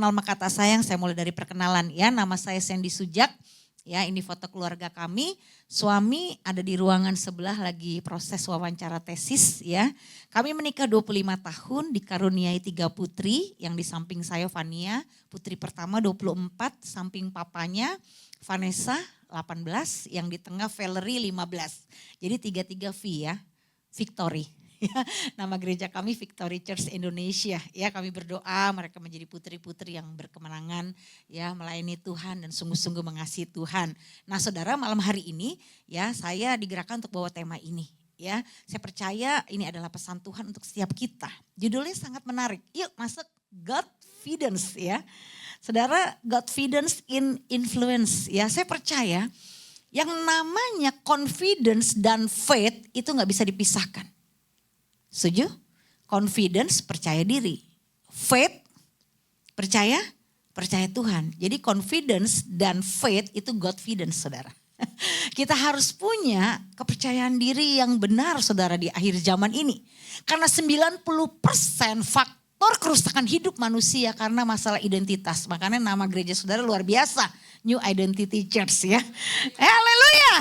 kenal maka tak sayang, saya mulai dari perkenalan ya. Nama saya Sandy Sujak. Ya, ini foto keluarga kami. Suami ada di ruangan sebelah lagi proses wawancara tesis ya. Kami menikah 25 tahun, dikaruniai 3 putri, yang di samping saya Vania, putri pertama 24, samping papanya Vanessa 18, yang di tengah Valerie 15. Jadi 33 V ya, Victory. Ya, nama gereja kami Victory Church Indonesia. Ya, kami berdoa mereka menjadi putri-putri yang berkemenangan, ya, melayani Tuhan dan sungguh-sungguh mengasihi Tuhan. Nah, saudara, malam hari ini ya saya digerakkan untuk bawa tema ini. Ya, saya percaya ini adalah pesan Tuhan untuk setiap kita. Judulnya sangat menarik. Yuk masuk Godfidence ya. Saudara, Godfidence in influence. Ya, saya percaya yang namanya confidence dan faith itu nggak bisa dipisahkan. Setuju? Confidence, percaya diri. Faith, percaya Tuhan. Jadi confidence dan faith itu Godfidence, saudara. Kita harus punya kepercayaan diri yang benar, saudara, di akhir zaman ini. Karena 90% faktor kerusakan hidup manusia karena masalah identitas. Makanya nama gereja saudara luar biasa. New Identity Church ya. Haleluya.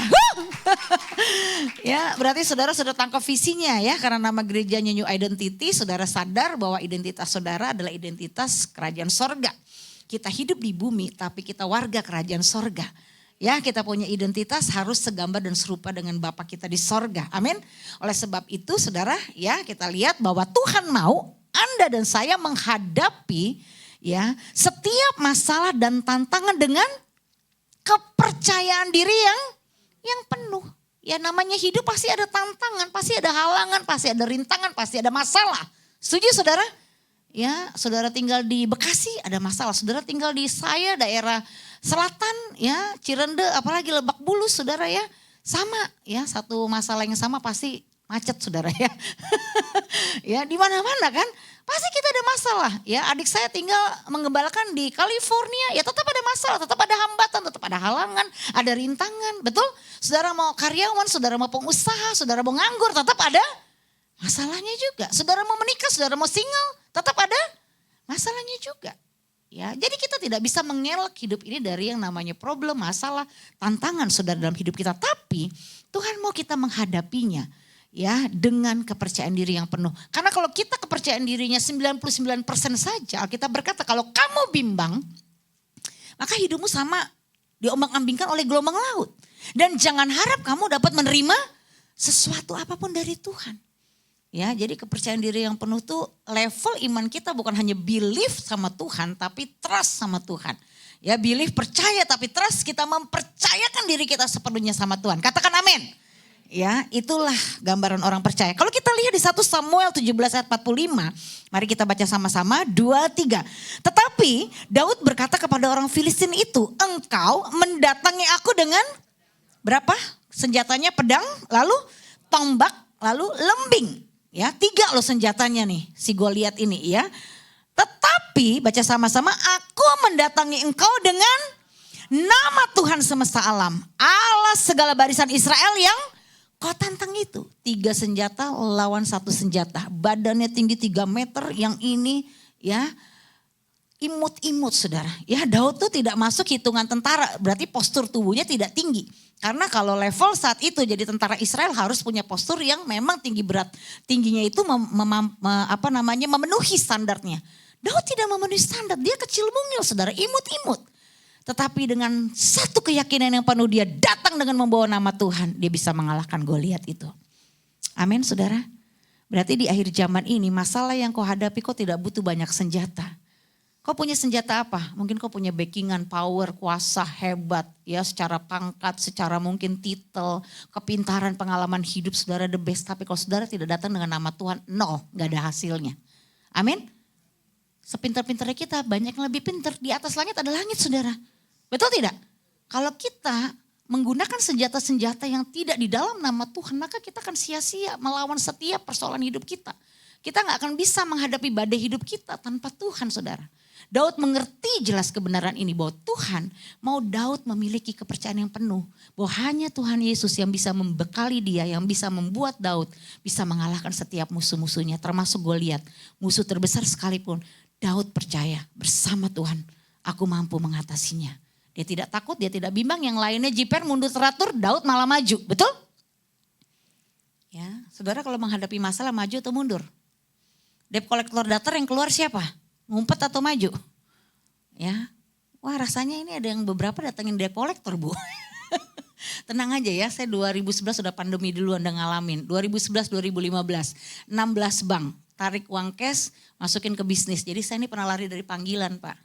Ya, berarti saudara sudah tangkap visinya ya. Karena nama gerejanya New Identity, saudara sadar bahwa identitas saudara adalah identitas kerajaan sorga. Kita hidup di bumi tapi kita warga kerajaan sorga. Ya, kita punya identitas harus segambar dan serupa dengan Bapa kita di sorga. Amin. Oleh sebab itu saudara ya, kita lihat bahwa Tuhan mau Anda dan saya menghadapi ya setiap masalah dan tantangan dengan kepercayaan diri yang penuh. Ya, namanya hidup pasti ada tantangan, pasti ada halangan, pasti ada rintangan, pasti ada masalah. Setuju saudara? Ya, saudara tinggal di Bekasi ada masalah. Saudara tinggal di saya daerah selatan ya, Cirende apalagi Lebak Bulus saudara ya. Sama ya, satu masalah yang sama pasti macet saudara ya. Ya, di mana-mana kan pasti kita ada masalah. Ya, adik saya tinggal mengembalakan di California, ya tetap ada masalah, tetap ada hambatan, tetap ada halangan, ada rintangan. Betul? Saudara mau karyawan, saudara mau pengusaha, saudara mau nganggur, tetap ada masalahnya juga. Saudara mau menikah, saudara mau single, tetap ada masalahnya juga. Ya, jadi kita tidak bisa mengelak hidup ini dari yang namanya problem, masalah, tantangan saudara dalam hidup kita. Tapi Tuhan mau kita menghadapinya ya dengan kepercayaan diri yang penuh. Karena kalau kita kepercayaan dirinya 99% saja, kita berkata kalau kamu bimbang, maka hidupmu sama diombang-ambingkan oleh gelombang laut. Dan jangan harap kamu dapat menerima sesuatu apapun dari Tuhan. Ya, jadi kepercayaan diri yang penuh tuh level iman kita bukan hanya belief sama Tuhan, tapi trust sama Tuhan. Ya, belief percaya tapi trust kita mempercayakan diri kita sepenuhnya sama Tuhan. Katakan amin. Ya, itulah gambaran orang percaya. Kalau kita lihat di 1 Samuel 17 ayat 45, mari kita baca sama-sama 2-3. Tetapi Daud berkata kepada orang Filistin itu, engkau mendatangi aku dengan berapa? Senjatanya pedang, lalu tombak, lalu lembing. Ya, 3 loh senjatanya nih si Goliat ini ya. Tetapi baca sama-sama, aku mendatangi engkau dengan nama Tuhan semesta alam, Allah segala barisan Israel yang kau tantang itu. 3 senjata lawan 1 senjata. Badannya tinggi 3 meter. Yang ini ya imut-imut saudara. Ya, Daud tuh tidak masuk hitungan tentara. Berarti postur tubuhnya tidak tinggi. Karena kalau level saat itu jadi tentara Israel harus punya postur yang memang tinggi berat. Tingginya itu memenuhi standarnya. Daud tidak memenuhi standar. Dia kecil mungil saudara. Imut-imut. Tetapi dengan satu keyakinan yang penuh dia datang dengan membawa nama Tuhan. Dia bisa mengalahkan Goliat itu. Amin saudara. Berarti di akhir zaman ini masalah yang kau hadapi kau tidak butuh banyak senjata. Kau punya senjata apa? Mungkin kau punya backingan, power, kuasa, hebat. Ya, secara pangkat, secara mungkin titel, kepintaran, pengalaman hidup saudara the best. Tapi kalau saudara tidak datang dengan nama Tuhan, nol, gak ada hasilnya. Amin. Sepintar-pintarnya kita banyak yang lebih pintar. Di atas langit ada langit saudara. Betul tidak? Kalau kita menggunakan senjata-senjata yang tidak di dalam nama Tuhan, maka kita akan sia-sia melawan setiap persoalan hidup kita. Kita gak akan bisa menghadapi badai hidup kita tanpa Tuhan saudara. Daud mengerti jelas kebenaran ini bahwa Tuhan mau Daud memiliki kepercayaan yang penuh. Bahwa hanya Tuhan Yesus yang bisa membekali dia, yang bisa membuat Daud bisa mengalahkan setiap musuh-musuhnya termasuk Goliat. Musuh terbesar sekalipun Daud percaya bersama Tuhan aku mampu mengatasinya. Dia tidak takut, dia tidak bimbang, yang lainnya jiper mundur teratur, Daud malah maju, betul? Ya, saudara kalau menghadapi masalah maju atau mundur? Debt collector datang yang keluar siapa? Ngumpet atau maju? Ya, wah rasanya ini ada yang beberapa datangin debt collector Bu. Tenang aja ya, saya 2011 sudah pandemi dulu Anda ngalamin. 2011, 2015, 16 bank, tarik uang cash, masukin ke bisnis. Jadi saya ini pernah lari dari panggilan Pak.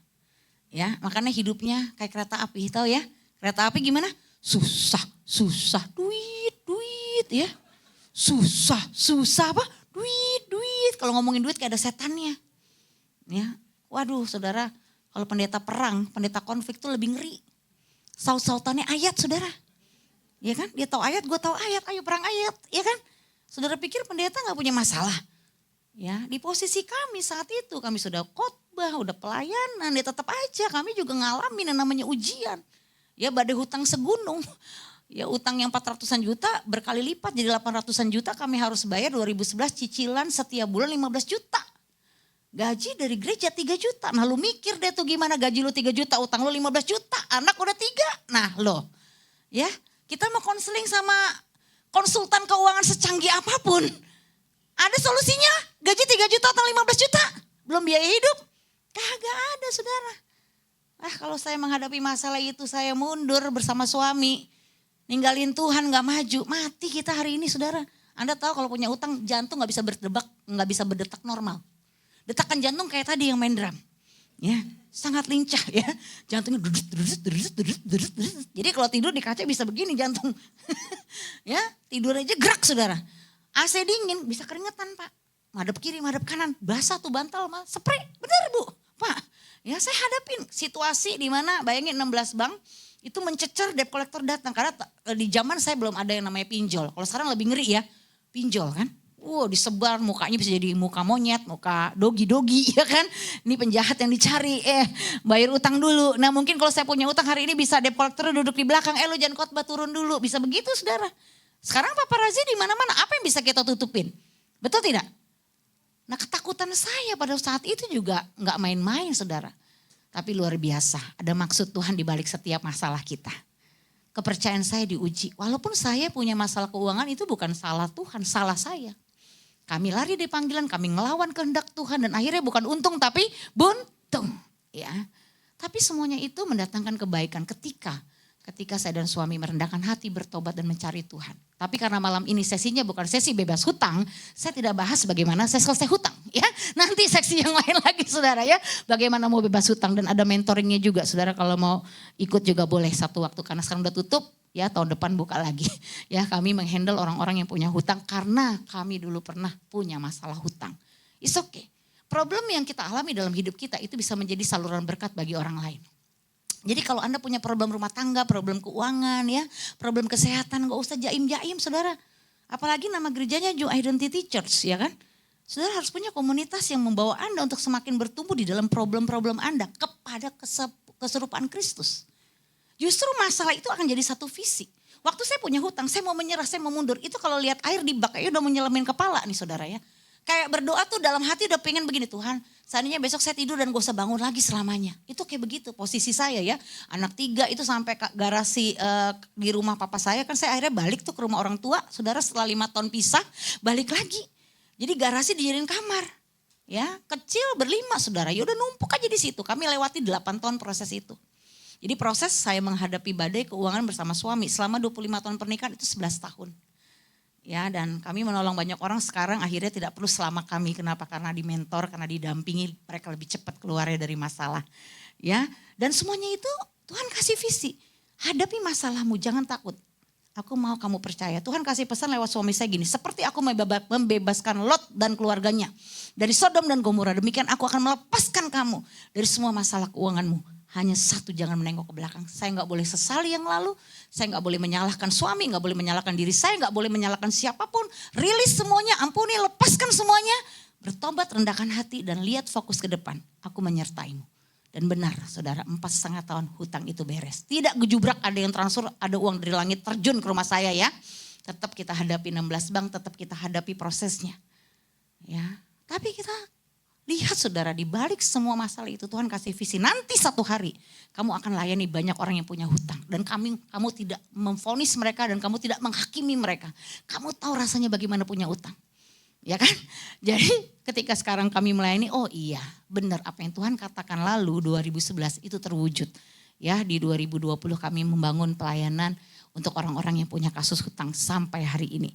Ya, makanya hidupnya kayak kereta api, tahu ya? Kereta api gimana? Susah, duit ya. Susah apa? Duit. Kalau ngomongin duit kayak ada setannya. Ya, waduh saudara, kalau pendeta perang, pendeta konflik tuh lebih ngeri. Saut-sautannya ayat saudara. Ya kan, dia tahu ayat, gue tahu ayat, ayo perang ayat, ya kan? Saudara pikir pendeta gak punya masalah? Ya, di posisi kami saat itu, kami sudah khotbah, udah pelayanan, ya tetap aja kami juga ngalamin yang namanya ujian. Ya badai hutang segunung, ya utang yang 400-an juta berkali lipat jadi 800-an juta kami harus bayar 2011 cicilan setiap bulan 15 juta. Gaji dari gereja 3 juta, nah lu mikir deh tuh gimana gaji lu 3 juta, utang lu 15 juta, anak udah 3, nah lo. Ya, kita mau konseling sama konsultan keuangan secanggih apapun. Ada solusinya? Gaji 3 juta atau 15 juta? Belum biaya hidup? Kagak ada saudara. Kalau saya menghadapi masalah itu saya mundur bersama suami. Ninggalin Tuhan gak maju. Mati kita hari ini saudara. Anda tahu kalau punya utang jantung gak bisa berdetak normal. Detakan jantung kayak tadi yang main drum. Ya, sangat lincah ya. Jantungnya jadi kalau tidur di kaca bisa begini jantung. Ya, tidur aja gerak saudara. AC dingin bisa keringetan Pak. Madep kiri, madep kanan. Basah tuh bantal mah. Spray, bener Bu. Pak, ya saya hadapin situasi di mana bayangin 16 bank itu mencecer debt collector datang. Karena di zaman saya belum ada yang namanya pinjol. Kalau sekarang lebih ngeri ya, pinjol kan. Disebar mukanya bisa jadi muka monyet, muka dogi-dogi ya kan. Ini penjahat yang dicari, bayar utang dulu. Nah mungkin kalau saya punya utang hari ini bisa debt collector duduk di belakang, lo jangan khotbah turun dulu. Bisa begitu saudara. Sekarang paparazi di mana-mana, apa yang bisa kita tutupin? Betul tidak? Nah ketakutan saya pada saat itu juga gak main-main saudara. Tapi luar biasa, ada maksud Tuhan di balik setiap masalah kita. Kepercayaan saya diuji, walaupun saya punya masalah keuangan itu bukan salah Tuhan, salah saya. Kami lari di panggilan, kami ngelawan kehendak Tuhan dan akhirnya bukan untung tapi buntung. Ya. Tapi semuanya itu mendatangkan kebaikan ketika saya dan suami merendahkan hati, bertobat dan mencari Tuhan. Tapi karena malam ini sesinya bukan sesi bebas hutang, saya tidak bahas bagaimana saya selesai hutang. Ya, nanti seksi yang lain lagi saudara ya, bagaimana mau bebas hutang dan ada mentoringnya juga saudara kalau mau ikut juga boleh satu waktu karena sekarang udah tutup. Ya tahun depan buka lagi. Ya kami menghandle orang-orang yang punya hutang karena kami dulu pernah punya masalah hutang. It's okay. Problem yang kita alami dalam hidup kita itu bisa menjadi saluran berkat bagi orang lain. Jadi kalau Anda punya problem rumah tangga, problem keuangan ya, problem kesehatan gak usah jaim-jaim saudara. Apalagi nama gerejanya New Identity Church ya kan. Saudara harus punya komunitas yang membawa Anda untuk semakin bertumbuh di dalam problem-problem Anda kepada keserupaan Kristus. Justru masalah itu akan jadi satu visi. Waktu saya punya hutang, saya mau menyerah, saya mau mundur. Itu kalau lihat air di bak, udah mau nyelemin kepala nih saudara ya. Kayak berdoa tuh dalam hati udah pengen begini, Tuhan seandainya besok saya tidur dan gak usah bangun lagi selamanya. Itu kayak begitu posisi saya ya. Anak 3 itu sampai ke garasi di rumah papa saya. Kan saya akhirnya balik tuh ke rumah orang tua. Saudara setelah 5 tahun pisah, balik lagi. Jadi garasi dijadiin kamar. Ya, kecil berlima saudara. Ya udah numpuk aja di situ. Kami lewati 8 tahun proses itu. Jadi proses saya menghadapi badai keuangan bersama suami selama 25 tahun pernikahan itu 11 tahun. Ya dan kami menolong banyak orang sekarang akhirnya tidak perlu selama kami. Kenapa? Karena dimentor, karena didampingi mereka lebih cepat keluarnya dari masalah. Ya dan semuanya itu Tuhan kasih visi. Hadapi masalahmu, jangan takut. Aku mau kamu percaya. Tuhan kasih pesan lewat suami saya gini. Seperti aku membebaskan Lot dan keluarganya dari Sodom dan Gomora. Demikian aku akan melepaskan kamu dari semua masalah keuanganmu. Hanya satu, jangan menengok ke belakang. Saya gak boleh sesali yang lalu. Saya gak boleh menyalahkan suami, gak boleh menyalahkan diri saya, gak boleh menyalahkan siapapun. Rilis semuanya, ampuni, lepaskan semuanya. Bertobat, rendahkan hati dan lihat fokus ke depan. Aku menyertaimu. Dan benar saudara, 4,5 tahun hutang itu beres. Tidak gejubrak ada yang transfer, ada uang dari langit terjun ke rumah saya ya. Tetap kita hadapi 16 bank, tetap kita hadapi prosesnya. Ya, tapi kita Lihat saudara, di balik semua masalah itu Tuhan kasih visi. Nanti satu hari kamu akan layani banyak orang yang punya hutang. Dan kamu tidak memvonis mereka dan kamu tidak menghakimi mereka. Kamu tahu rasanya bagaimana punya hutang. Ya kan? Jadi ketika sekarang kami melayani, oh iya benar apa yang Tuhan katakan lalu 2011 itu terwujud. Ya, di 2020 kami membangun pelayanan untuk orang-orang yang punya kasus hutang sampai hari ini.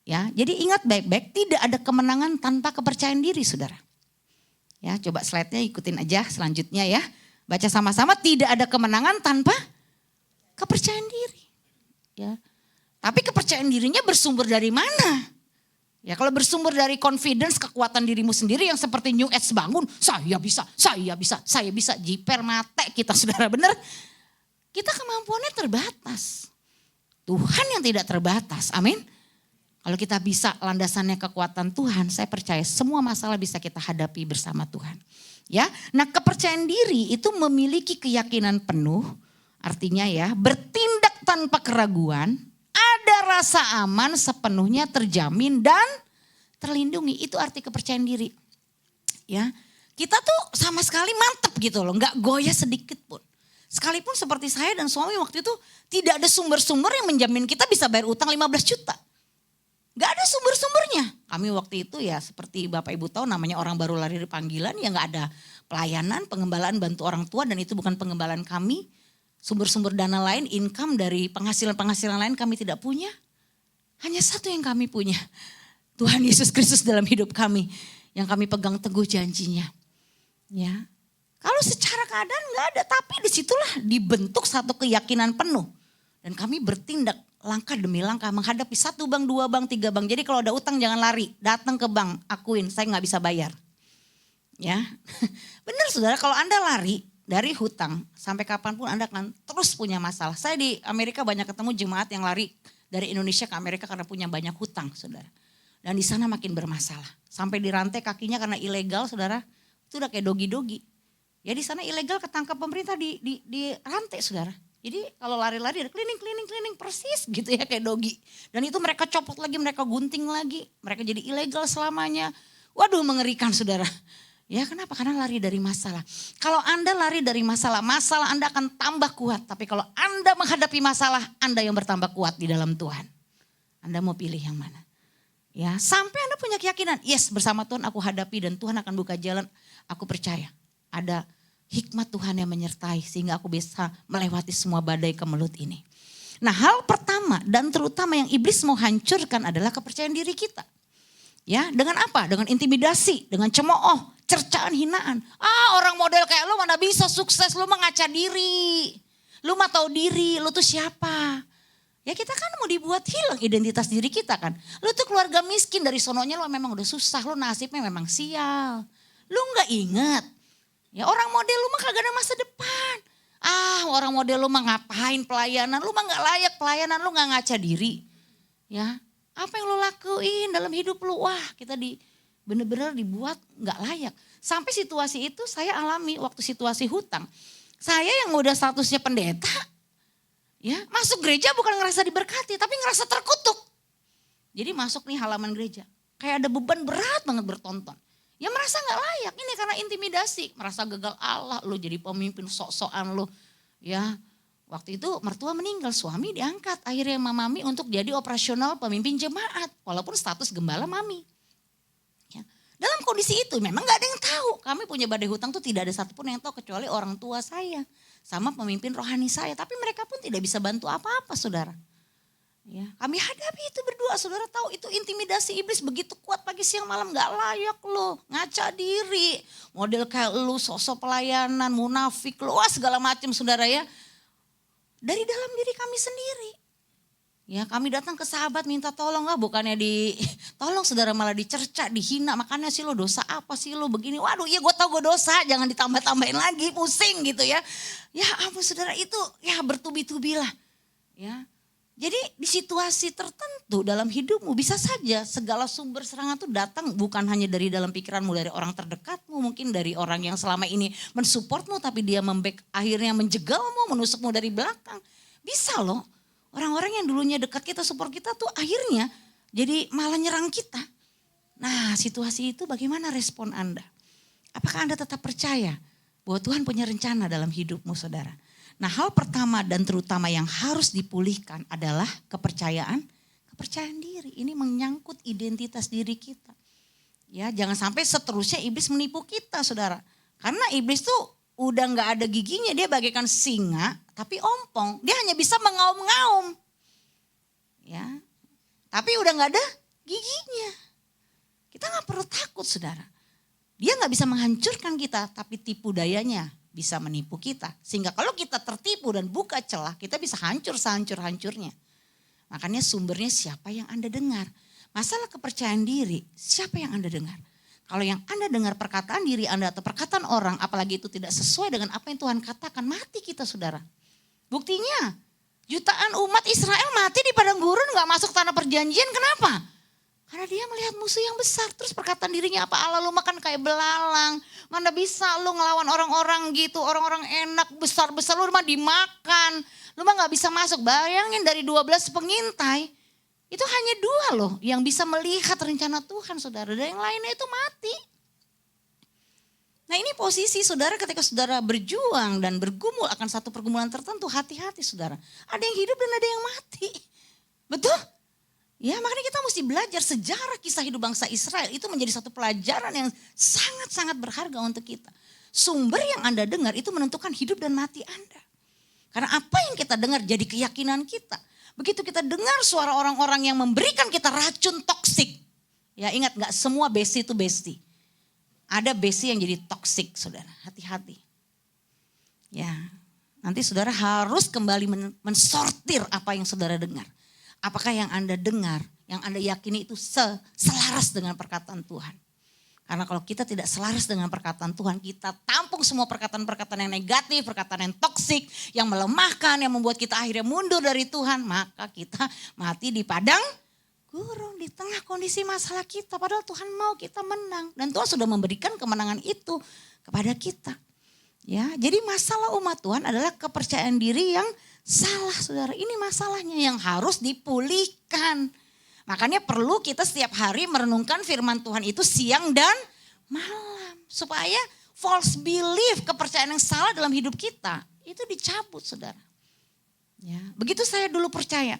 Ya, jadi ingat baik-baik, tidak ada kemenangan tanpa kepercayaan diri, saudara. Ya, coba slide-nya ikutin aja selanjutnya ya. Baca sama-sama, tidak ada kemenangan tanpa kepercayaan diri. Ya. Tapi kepercayaan dirinya bersumber dari mana? Ya, kalau bersumber dari confidence, kekuatan dirimu sendiri yang seperti New Age bangun, saya bisa, jiper mate kita saudara, benar. Kita kemampuannya terbatas. Tuhan yang tidak terbatas, amin. Kalau kita bisa landasannya kekuatan Tuhan, saya percaya semua masalah bisa kita hadapi bersama Tuhan. Ya, nah kepercayaan diri itu memiliki keyakinan penuh, artinya ya bertindak tanpa keraguan, ada rasa aman sepenuhnya terjamin dan terlindungi. Itu arti kepercayaan diri. Ya, kita tuh sama sekali mantep gitu loh, nggak goyah sedikit pun. Sekalipun seperti saya dan suami waktu itu tidak ada sumber-sumber yang menjamin kita bisa bayar utang 15 juta. Gak ada sumber-sumbernya. Kami waktu itu ya seperti Bapak Ibu tahu namanya orang baru lari dari panggilan ya gak ada pelayanan, pengembalaan bantu orang tua dan itu bukan pengembalaan kami. Sumber-sumber dana lain, income dari penghasilan-penghasilan lain kami tidak punya. Hanya satu yang kami punya. Tuhan Yesus Kristus dalam hidup kami. Yang kami pegang teguh janjinya. Ya. Kalau secara keadaan gak ada, tapi disitulah dibentuk satu keyakinan penuh. Dan kami bertindak langkah demi langkah menghadapi 1 bank, 2 bank, 3 bank. Jadi kalau ada utang jangan lari, datang ke bank, akuin saya gak bisa bayar. Ya, benar saudara, kalau Anda lari dari hutang sampai kapanpun Anda akan terus punya masalah. Saya di Amerika banyak ketemu jemaat yang lari dari Indonesia ke Amerika karena punya banyak hutang saudara. Dan di sana makin bermasalah. Sampai dirantai kakinya karena ilegal saudara, itu udah kayak dogi-dogi. Ya di sana ilegal ketangkap pemerintah di rantai saudara. Jadi kalau lari-lari ada cleaning persis gitu ya kayak dogi. Dan itu mereka copot lagi, mereka gunting lagi. Mereka jadi ilegal selamanya. Waduh mengerikan saudara. Ya kenapa? Karena lari dari masalah. Kalau Anda lari dari masalah, masalah Anda akan tambah kuat. Tapi kalau Anda menghadapi masalah, Anda yang bertambah kuat di dalam Tuhan. Anda mau pilih yang mana? Ya sampai Anda punya keyakinan, yes bersama Tuhan aku hadapi dan Tuhan akan buka jalan. Aku percaya ada hikmat Tuhan yang menyertai sehingga aku bisa melewati semua badai kemelut ini. Nah hal pertama dan terutama yang iblis mau hancurkan adalah kepercayaan diri kita. Ya dengan apa? Dengan intimidasi, dengan cemooh, cercaan, hinaan. Orang model kayak lu mana bisa sukses, lu mengaca diri. Lu mah tahu diri, lu tuh siapa? Ya kita kan mau dibuat hilang identitas diri kita kan. Lu tuh keluarga miskin dari sononya lu memang udah susah, lu nasibnya memang sial. Lu gak ingat. Ya orang model lu mah kagak ada masa depan. Orang model lu mah ngapain pelayanan, lu mah gak layak pelayanan, lu gak ngaca diri. Ya, apa yang lu lakuin dalam hidup lu, wah kita bener-bener dibuat gak layak. Sampai situasi itu saya alami waktu situasi hutang. Saya yang udah statusnya pendeta, ya masuk gereja bukan ngerasa diberkati, tapi ngerasa terkutuk. Jadi masuk nih halaman gereja, kayak ada beban berat banget bertonton. Ya merasa gak layak, ini karena intimidasi, merasa gagal Allah, lu jadi pemimpin sok-sokan lu. Ya waktu itu mertua meninggal, suami diangkat akhirnya mami untuk jadi operasional pemimpin jemaat. Walaupun status gembala mami. Ya. Dalam kondisi itu memang gak ada yang tahu, kami punya badai hutang tuh tidak ada satupun yang tahu kecuali orang tua saya. Sama pemimpin rohani saya, tapi mereka pun tidak bisa bantu apa-apa saudara. Ya, kami hadapi itu berdua, saudara tahu itu intimidasi iblis begitu kuat pagi siang malam gak layak lo, ngaca diri, model kayak lu sosok pelayanan, munafik lo, wah segala macam saudara ya. Dari dalam diri kami sendiri. Ya kami datang ke sahabat minta tolong bukannya tolong saudara malah dicerca, dihina, makanya sih lo dosa apa sih lo begini, waduh iya gue tahu gue dosa, jangan ditambah-tambahin lagi, pusing gitu ya. Ya ampun saudara itu ya bertubi-tubilah ya. Jadi di situasi tertentu dalam hidupmu bisa saja segala sumber serangan itu datang bukan hanya dari dalam pikiranmu, dari orang terdekatmu, mungkin dari orang yang selama ini mensupportmu tapi dia akhirnya menjegalmu, menusukmu dari belakang. Bisa loh, orang-orang yang dulunya dekat kita, support kita tuh akhirnya jadi malah nyerang kita. Nah situasi itu bagaimana respon Anda? Apakah Anda tetap percaya bahwa Tuhan punya rencana dalam hidupmu, saudara? Nah, hal pertama dan terutama yang harus dipulihkan adalah kepercayaan diri. Ini menyangkut identitas diri kita. Ya, jangan sampai seterusnya iblis menipu kita, saudara. Karena iblis tuh udah nggak ada giginya, dia bagaikan singa tapi ompong. Dia hanya bisa mengaum-ngaum. Ya, tapi udah nggak ada giginya. Kita nggak perlu takut, saudara. Dia nggak bisa menghancurkan kita, tapi tipu dayanya bisa menipu kita. Sehingga kalau kita tertipu dan buka celah, kita bisa hancur sehancur-hancurnya. Makanya sumbernya siapa yang Anda dengar. Masalah kepercayaan diri, siapa yang Anda dengar. Kalau yang Anda dengar perkataan diri Anda atau perkataan orang, apalagi itu tidak sesuai dengan apa yang Tuhan katakan, mati kita, saudara. Buktinya, jutaan umat Israel mati di padang gurun, gak masuk tanah perjanjian. Kenapa? Karena dia melihat musuh yang besar. Terus perkataan dirinya apa? Allah, lu makan kayak belalang. Mana bisa lu ngelawan orang-orang gitu. Orang-orang enak besar-besar, lu mah dimakan. Lu mah gak bisa masuk. Bayangin dari 12 pengintai. Itu hanya 2 loh yang bisa melihat rencana Tuhan, saudara. Dan yang lainnya itu mati. Nah, ini posisi saudara ketika saudara berjuang dan bergumul akan satu pergumulan tertentu. Hati-hati, saudara. Ada yang hidup dan ada yang mati. Betul? Ya, makanya kita mesti belajar sejarah kisah hidup bangsa Israel. Itu menjadi satu pelajaran yang sangat-sangat berharga untuk kita. Sumber yang Anda dengar itu menentukan hidup dan mati Anda. Karena apa yang kita dengar jadi keyakinan kita. Begitu kita dengar suara orang-orang yang memberikan kita racun toksik. Ya, ingat, gak semua besi itu besti. Ada besi yang jadi toksik, saudara. Hati-hati. Ya, nanti saudara harus kembali mensortir apa yang saudara dengar. Apakah yang Anda dengar, yang Anda yakini itu selaras dengan perkataan Tuhan. Karena kalau kita tidak selaras dengan perkataan Tuhan, kita tampung semua perkataan-perkataan yang negatif, perkataan yang toksik, yang melemahkan, yang membuat kita akhirnya mundur dari Tuhan. Maka kita mati di padang gurun, di tengah kondisi masalah kita. Padahal Tuhan mau kita menang. Dan Tuhan sudah memberikan kemenangan itu kepada kita. Ya, jadi masalah umat Tuhan adalah kepercayaan diri yang salah, saudara. Ini masalahnya yang harus dipulihkan. Makanya perlu kita setiap hari merenungkan firman Tuhan itu siang dan malam. Supaya false belief, kepercayaan yang salah dalam hidup kita itu dicabut, saudara. Ya, begitu saya dulu percaya.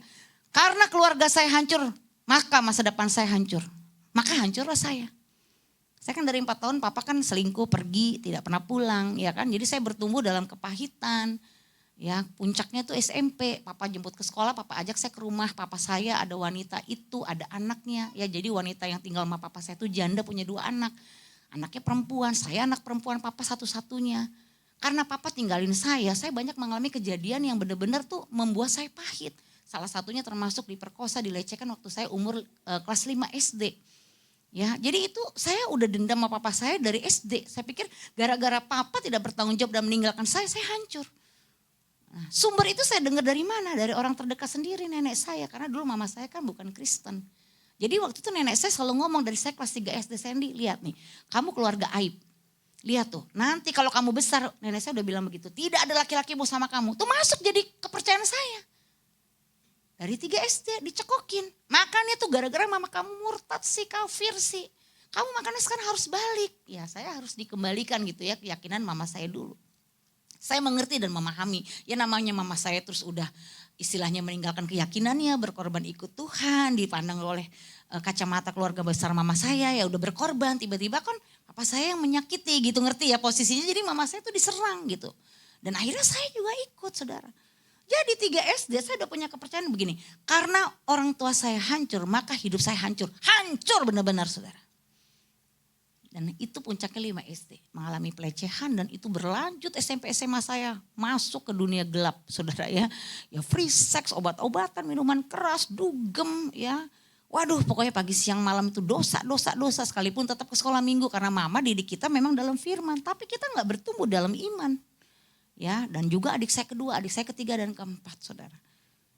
Karena keluarga saya hancur, maka masa depan saya hancur. Maka hancurlah saya. Saya kan dari 4 tahun papa kan selingkuh, pergi, tidak pernah pulang, ya kan. Jadi saya bertumbuh dalam kepahitan. Ya, puncaknya tuh SMP, papa jemput ke sekolah, papa ajak saya ke rumah, papa saya ada wanita itu, ada anaknya. Ya, jadi wanita yang tinggal sama papa saya itu janda, punya 2 anak. Anaknya perempuan, saya anak perempuan, papa satu-satunya. Karena papa tinggalin saya banyak mengalami kejadian yang benar-benar tuh membuat saya pahit. Salah satunya termasuk diperkosa, dilecehkan waktu saya umur kelas 5 SD. Ya, jadi itu saya udah dendam sama papa saya dari SD. Saya pikir gara-gara papa tidak bertanggung jawab dan meninggalkan saya hancur. Nah, sumber itu saya dengar dari mana? Dari orang terdekat sendiri, nenek saya. Karena dulu mama saya kan bukan Kristen. Jadi waktu itu nenek saya selalu ngomong dari saya kelas 3 SD, Sandy, lihat nih, kamu keluarga aib. Lihat tuh, nanti kalau kamu besar, nenek saya udah bilang begitu, tidak ada laki-laki mau sama kamu. Tuh masuk jadi kepercayaan saya. Dari 3 SD dicekokin. Makannya tuh gara-gara mama kamu murtad sih, kafir sih. Kamu makannya sekarang harus balik. Ya, saya harus dikembalikan gitu ya, keyakinan mama saya dulu. Saya mengerti dan memahami, ya namanya mama saya terus udah istilahnya meninggalkan keyakinannya, berkorban ikut Tuhan, dipandang oleh kacamata keluarga besar mama saya, ya udah berkorban, tiba-tiba kan papa saya yang menyakiti gitu, ngerti ya posisinya, jadi mama saya tuh diserang gitu. Dan akhirnya saya juga ikut, saudara. Jadi 3 SD saya udah punya kepercayaan begini, karena orang tua saya hancur, maka hidup saya hancur. Hancur benar-benar, saudara. Dan itu puncaknya 5 SD, mengalami pelecehan dan itu berlanjut SMP SMA saya masuk ke dunia gelap, saudara ya. Ya free sex, obat-obatan, minuman keras, dugem ya. Waduh, pokoknya pagi siang malam itu dosa sekalipun tetap ke sekolah minggu karena mama didik kita memang dalam firman, tapi kita nggak bertumbuh dalam iman. Ya, dan juga adik saya kedua, adik saya ketiga dan keempat, saudara.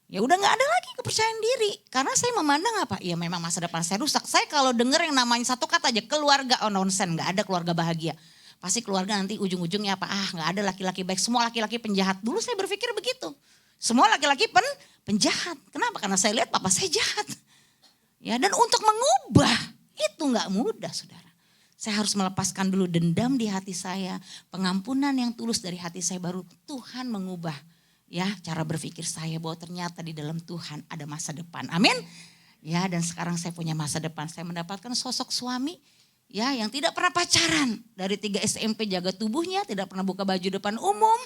Ya udah gak ada lagi kepercayaan diri. Karena saya memandang apa? Ya memang masa depan saya rusak. Saya kalau dengar yang namanya satu kata aja, keluarga, oh nonsen, gak ada keluarga bahagia. Pasti keluarga nanti ujung-ujungnya apa? Gak ada laki-laki baik, semua laki-laki penjahat. Dulu saya berpikir begitu. Semua laki-laki penjahat. Kenapa? Karena saya lihat papa saya jahat. Ya, dan untuk mengubah itu gak mudah, saudara. Saya harus melepaskan dulu dendam di hati saya, pengampunan yang tulus dari hati saya, baru Tuhan mengubah ya cara berpikir saya bahwa ternyata di dalam Tuhan ada masa depan. Amin. Ya, dan sekarang saya punya masa depan. Saya mendapatkan sosok suami ya yang tidak pernah pacaran, dari 3 SMP jaga tubuhnya, tidak pernah buka baju depan umum.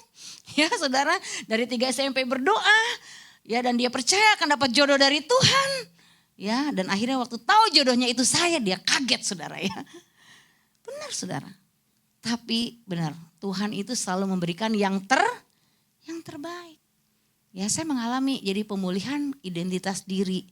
Ya, Saudara, dari 3 SMP berdoa, ya, dan dia percaya akan dapat jodoh dari Tuhan. Ya, dan akhirnya waktu tahu jodohnya itu saya, dia kaget, Saudara ya. Benar, Saudara. Tapi benar, Tuhan itu selalu memberikan yang terbaik. Ya, saya mengalami jadi pemulihan identitas diri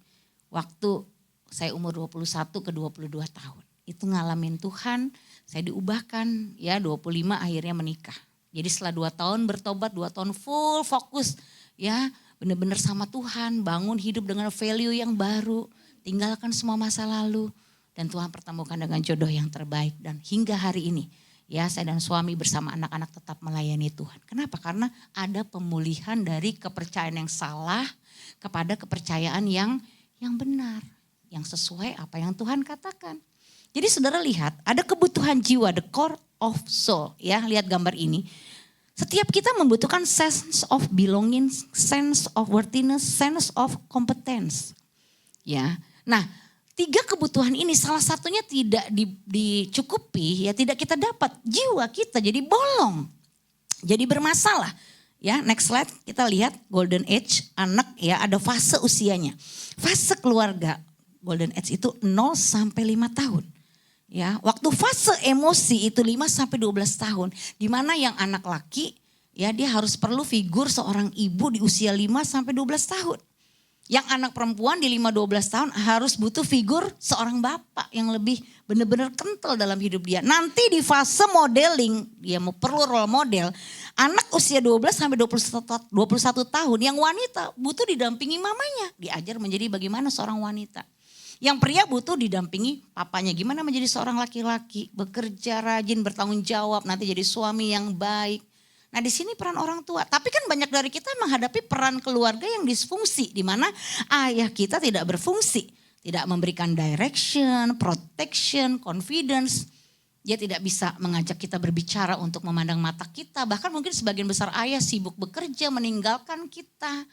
waktu saya umur 21 ke 22 tahun. Itu ngalamin Tuhan, saya diubahkan ya 25 akhirnya menikah. Jadi setelah 2 tahun bertobat, 2 tahun full fokus ya benar-benar sama Tuhan, bangun hidup dengan value yang baru, tinggalkan semua masa lalu. Dan Tuhan pertemukan dengan jodoh yang terbaik, dan hingga hari ini ya saya dan suami bersama anak-anak tetap melayani Tuhan. Kenapa? Karena ada pemulihan dari kepercayaan yang salah kepada kepercayaan yang benar, yang sesuai apa yang Tuhan katakan. Jadi Saudara lihat, ada kebutuhan jiwa, the core of soul. Ya, lihat gambar ini. Setiap kita membutuhkan sense of belonging, sense of worthiness, sense of competence. Ya. Nah, 3 kebutuhan ini salah satunya tidak dicukupi, ya tidak kita dapat. Jiwa kita jadi bolong. Jadi bermasalah. Ya, next slide kita lihat golden age, anak ya ada fase usianya. Fase keluarga, golden age itu 0 sampai 5 tahun. Ya, waktu fase emosi itu 5 sampai 12 tahun, di mana yang anak laki ya dia harus perlu figur seorang ibu di usia 5 sampai 12 tahun. Yang anak perempuan di 5-12 tahun harus butuh figur seorang bapak yang lebih benar-benar kental dalam hidup dia. Nanti di fase modeling, dia mau perlu role model, anak usia 12 sampai 21 tahun yang wanita butuh didampingi mamanya, diajar menjadi bagaimana seorang wanita. Yang pria butuh didampingi papanya, gimana menjadi seorang laki-laki, bekerja rajin, bertanggung jawab, nanti jadi suami yang baik. Nah, di sini peran orang tua. Tapi kan banyak dari kita menghadapi peran keluarga yang disfungsi, di mana ayah kita tidak berfungsi, tidak memberikan direction, protection, confidence. Dia tidak bisa mengajak kita berbicara untuk memandang mata kita. Bahkan mungkin sebagian besar ayah sibuk bekerja, meninggalkan kita.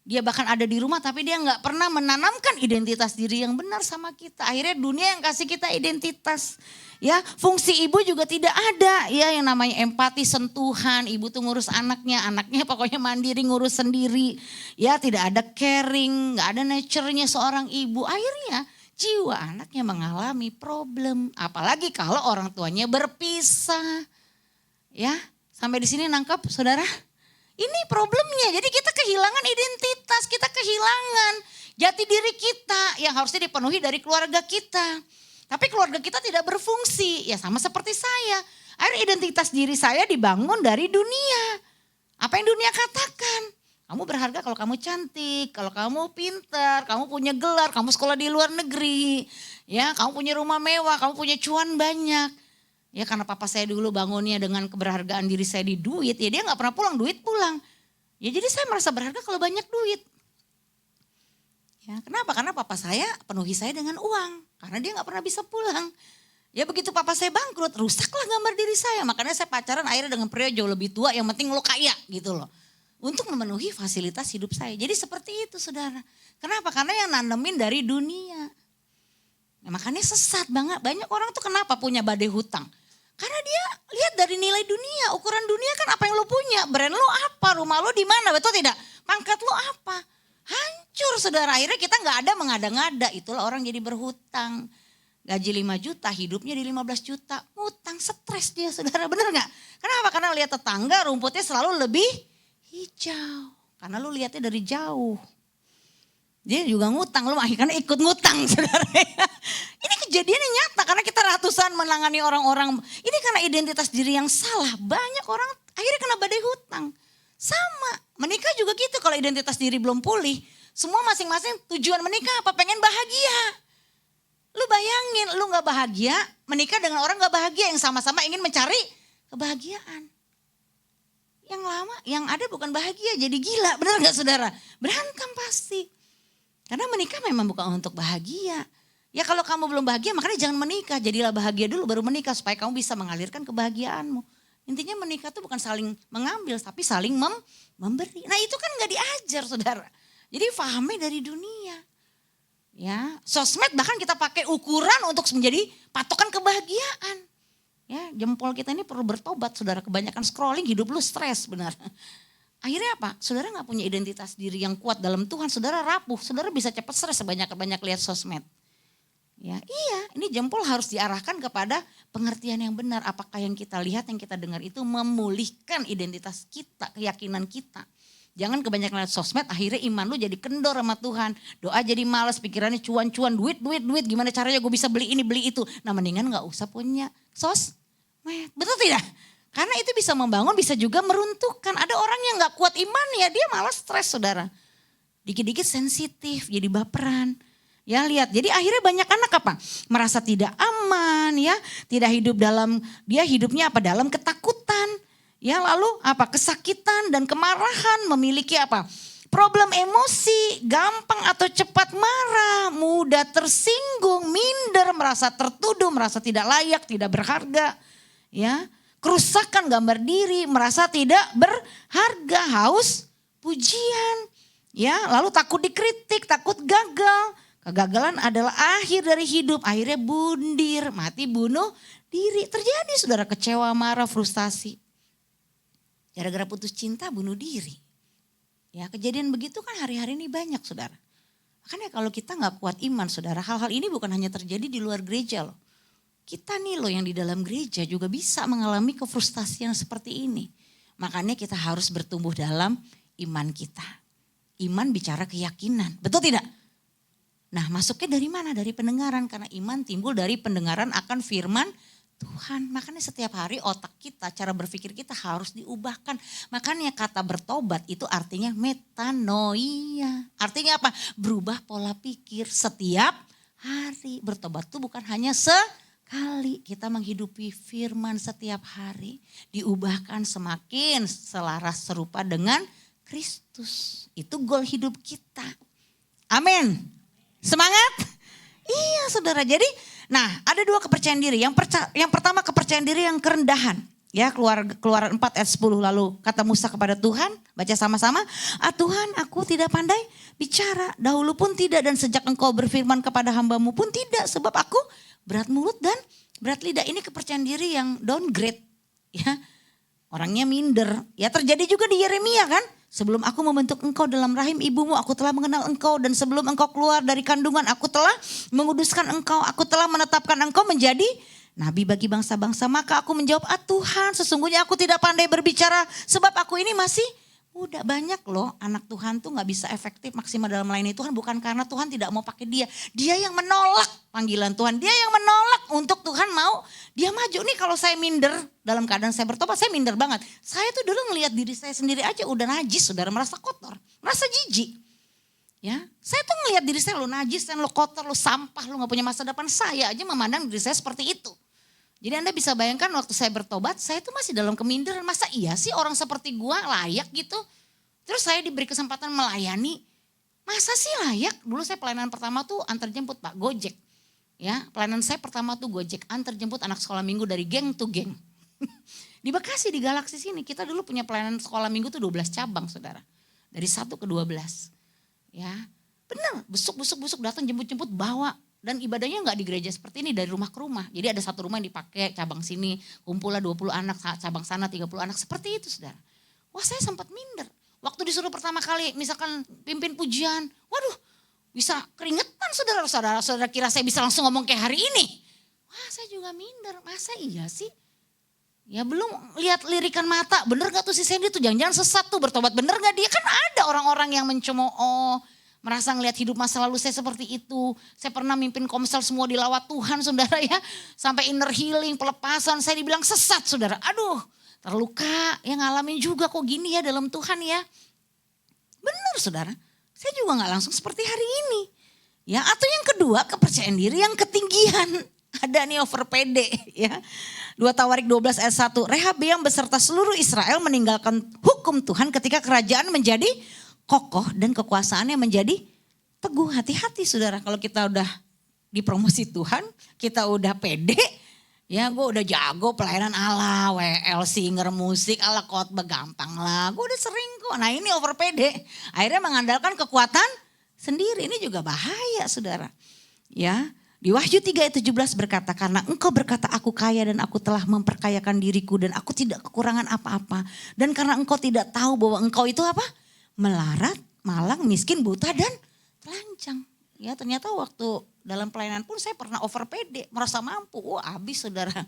Dia bahkan ada di rumah tapi dia nggak pernah menanamkan identitas diri yang benar sama kita. Akhirnya dunia yang kasih kita identitas. Ya, fungsi ibu juga tidak ada. Ya, yang namanya empati, sentuhan. Ibu tuh ngurus anaknya, anaknya pokoknya mandiri ngurus sendiri. Ya, tidak ada caring, nggak ada nature-nya seorang ibu. Akhirnya jiwa anaknya mengalami problem. Apalagi kalau orang tuanya berpisah. Ya, sampai di sini nangkep, Saudara? Ini problemnya, jadi kita kehilangan identitas, kita kehilangan jati diri kita yang harusnya dipenuhi dari keluarga kita. Tapi keluarga kita tidak berfungsi, ya sama seperti saya. Akhirnya identitas diri saya dibangun dari dunia. Apa yang dunia katakan? Kamu berharga kalau kamu cantik, kalau kamu pintar, kamu punya gelar, kamu sekolah di luar negeri. Ya, kamu punya rumah mewah, kamu punya cuan banyak. Ya karena papa saya dulu bangunnya dengan keberhargaan diri saya di duit, ya dia gak pernah pulang, duit pulang. Ya jadi saya merasa berharga kalau banyak duit. Ya kenapa? Karena papa saya penuhi saya dengan uang, karena dia gak pernah bisa pulang. Ya begitu papa saya bangkrut, rusaklah gambar diri saya. Makanya saya pacaran akhirnya dengan pria jauh lebih tua, yang penting lo kaya gitu loh. Untuk memenuhi fasilitas hidup saya. Jadi seperti itu Saudara. Kenapa? Karena yang nanemin dari dunia. Nah, makanya sesat banget. Banyak orang tuh kenapa punya badai hutang? Karena dia lihat dari nilai dunia, ukuran dunia kan apa yang lo punya, brand lo apa, rumah lo di mana, betul tidak? Pangkat lo apa? Hancur Saudara, akhirnya kita nggak ada mengada-ngada, itulah orang jadi berhutang. Gaji 5 juta, hidupnya di 15 juta, hutang, stres dia Saudara, bener nggak? Kenapa? Karena lihat tetangga rumputnya selalu lebih hijau, karena lo lihatnya dari jauh. Dia juga ngutang, lu akhirnya ikut ngutang Saudara. Ini kejadiannya nyata karena kita ratusan menangani orang-orang. Ini karena identitas diri yang salah. Banyak orang akhirnya kena badai hutang. Sama, menikah juga gitu kalau identitas diri belum pulih. Semua masing-masing tujuan menikah apa? Pengen bahagia. Lu bayangin, lu gak bahagia, menikah dengan orang gak bahagia yang sama-sama ingin mencari kebahagiaan. Yang lama, yang ada bukan bahagia, jadi gila. Benar gak Saudara? Berantem pasti. Karena menikah memang bukan untuk bahagia. Ya kalau kamu belum bahagia makanya jangan menikah. Jadilah bahagia dulu baru menikah supaya kamu bisa mengalirkan kebahagiaanmu. Intinya menikah itu bukan saling mengambil tapi saling memberi. Nah itu kan gak diajar saudara. Jadi pahamnya dari dunia. Ya, sosmed bahkan kita pakai ukuran untuk menjadi patokan kebahagiaan. Ya, jempol kita ini perlu bertobat saudara. Kebanyakan scrolling hidup lu stres benar. Akhirnya apa? Saudara gak punya identitas diri yang kuat dalam Tuhan. Saudara rapuh, saudara bisa cepat stres sebanyak-banyak lihat sosmed. Ya, iya, ini jempol harus diarahkan kepada pengertian yang benar. Apakah yang kita lihat, yang kita dengar itu memulihkan identitas kita, keyakinan kita. Jangan kebanyakan lihat sosmed, akhirnya iman lu jadi kendor sama Tuhan. Doa jadi malas, pikirannya cuan-cuan, duit, gimana caranya gue bisa beli ini, beli itu. Nah mendingan gak usah punya sosmed, betul tidak? Karena itu bisa membangun, bisa juga meruntuhkan. Ada orang yang gak kuat iman ya, dia malah stres saudara. Dikit-dikit sensitif, jadi baperan. Ya lihat, jadi akhirnya banyak anak apa? Merasa tidak aman ya, tidak hidup dalam, dia hidupnya apa? Dalam ketakutan. Ya lalu apa? Kesakitan dan kemarahan, memiliki apa? Problem emosi, gampang atau cepat marah, mudah tersinggung, minder, merasa tertuduh, merasa tidak layak, tidak berharga. Ya, kerusakan gambar diri, merasa tidak berharga, haus pujian. Ya, lalu takut dikritik, takut gagal. Kegagalan adalah akhir dari hidup, akhirnya bundir, mati bunuh diri. Terjadi saudara kecewa, marah, frustasi. Gara-gara putus cinta bunuh diri. Ya kejadian begitu kan hari-hari ini banyak saudara. Makanya kalau kita gak kuat iman saudara, hal-hal ini bukan hanya terjadi di luar gereja loh. Kita nih loh yang di dalam gereja juga bisa mengalami kefrustasian seperti ini. Makanya kita harus bertumbuh dalam iman kita. Iman bicara keyakinan, betul tidak? Nah masuknya dari mana? Dari pendengaran. Karena iman timbul dari pendengaran akan firman Tuhan. Makanya setiap hari otak kita, cara berpikir kita harus diubahkan. Makanya kata bertobat itu artinya metanoia. Artinya apa? Berubah pola pikir setiap hari. Bertobat itu bukan hanya sekali. Kita menghidupi firman setiap hari. Diubahkan semakin selaras serupa dengan Kristus. Itu goal hidup kita. Amin. Semangat? Iya saudara. Jadi nah ada dua kepercayaan diri. Yang pertama kepercayaan diri yang kerendahan. Ya Keluaran 4 ayat 10 lalu kata Musa kepada Tuhan. Baca sama-sama. Tuhan aku tidak pandai bicara. Dahulu pun tidak dan sejak engkau berfirman kepada hambamu pun tidak. Sebab aku berat mulut dan berat lidah. Ini kepercayaan diri yang downgrade. Ya, orangnya minder. Ya terjadi juga di Yeremia kan. Sebelum aku membentuk engkau dalam rahim ibumu, aku telah mengenal engkau. Dan sebelum engkau keluar dari kandungan, aku telah menguduskan engkau. Aku telah menetapkan engkau menjadi nabi bagi bangsa-bangsa. Maka aku menjawab, Tuhan sesungguhnya aku tidak pandai berbicara. Sebab aku ini masih muda. Banyak loh anak Tuhan tuh gak bisa efektif maksimal dalam melayani Tuhan. Bukan karena Tuhan tidak mau pakai dia. Dia yang menolak panggilan Tuhan. Dia yang menolak untuk Tuhan mau dia maju. Nih kalau saya minder dalam keadaan saya bertobat, saya minder banget. Saya tuh dulu ngelihat diri saya sendiri aja udah najis, saudara, merasa kotor, merasa jijik. Ya, saya tuh ngelihat diri saya lo najis, dan lo kotor, lo sampah, lo gak punya masa depan. Saya aja memandang diri saya seperti itu. Jadi Anda bisa bayangkan waktu saya bertobat, saya tuh masih dalam keminderan. Masa iya sih orang seperti gua layak gitu? Terus saya diberi kesempatan melayani. Masa sih layak? Dulu saya pelayanan pertama tuh antar jemput Pak, Gojek. Ya, pelayanan saya pertama tuh Gojek, antar jemput anak sekolah minggu dari geng to geng. Di Bekasi, di Galaksi sini, kita dulu punya pelayanan sekolah minggu tuh 12 cabang saudara. Dari 1 ke 12. Ya, benar, busuk datang jemput-jemput bawa. Dan ibadahnya nggak di gereja seperti ini, dari rumah ke rumah. Jadi ada satu rumah yang dipakai, cabang sini, kumpullah 20 anak, cabang sana 30 anak. Seperti itu saudara. Wah saya sempat minder. Waktu disuruh pertama kali misalkan pimpin pujian, waduh bisa keringetan saudara kira saya bisa langsung ngomong kayak hari ini. Wah saya juga minder, masa iya sih? Ya belum lihat lirikan mata, bener gak tuh si Sandy tuh jangan-jangan sesat tuh bertobat, bener gak dia? Kan ada orang-orang yang mencemooh, merasa ngelihat hidup masa lalu saya seperti itu. Saya pernah mimpin komsel semua dilawat Tuhan saudara ya. Sampai inner healing, pelepasan, saya dibilang sesat saudara. Aduh terluka, yang ngalamin juga kok gini ya dalam Tuhan ya. Bener saudara, saya juga gak langsung seperti hari ini. Ya, atau yang kedua kepercayaan diri yang ketinggian. Ada nih over pede ya. 2 Tawarik 12 ayat 1. Rehabeam beserta seluruh Israel meninggalkan hukum Tuhan ketika kerajaan menjadi kokoh dan kekuasaannya menjadi teguh. Hati-hati saudara kalau kita udah dipromosi Tuhan, kita udah pede, ya gue udah jago pelayanan Allah, WL, singer, musik, ala khotbah gampang lah. Gue udah sering kok, nah ini over pede. Akhirnya mengandalkan kekuatan sendiri, ini juga bahaya saudara. Ya, di Wahyu 3 ayat 17 berkata, karena engkau berkata aku kaya dan aku telah memperkayakan diriku dan aku tidak kekurangan apa-apa. Dan karena engkau tidak tahu bahwa engkau itu apa? Melarat, malang, miskin, buta dan telanjang. Ya ternyata waktu dalam pelayanan pun saya pernah over pede, merasa mampu. Wah habis saudara.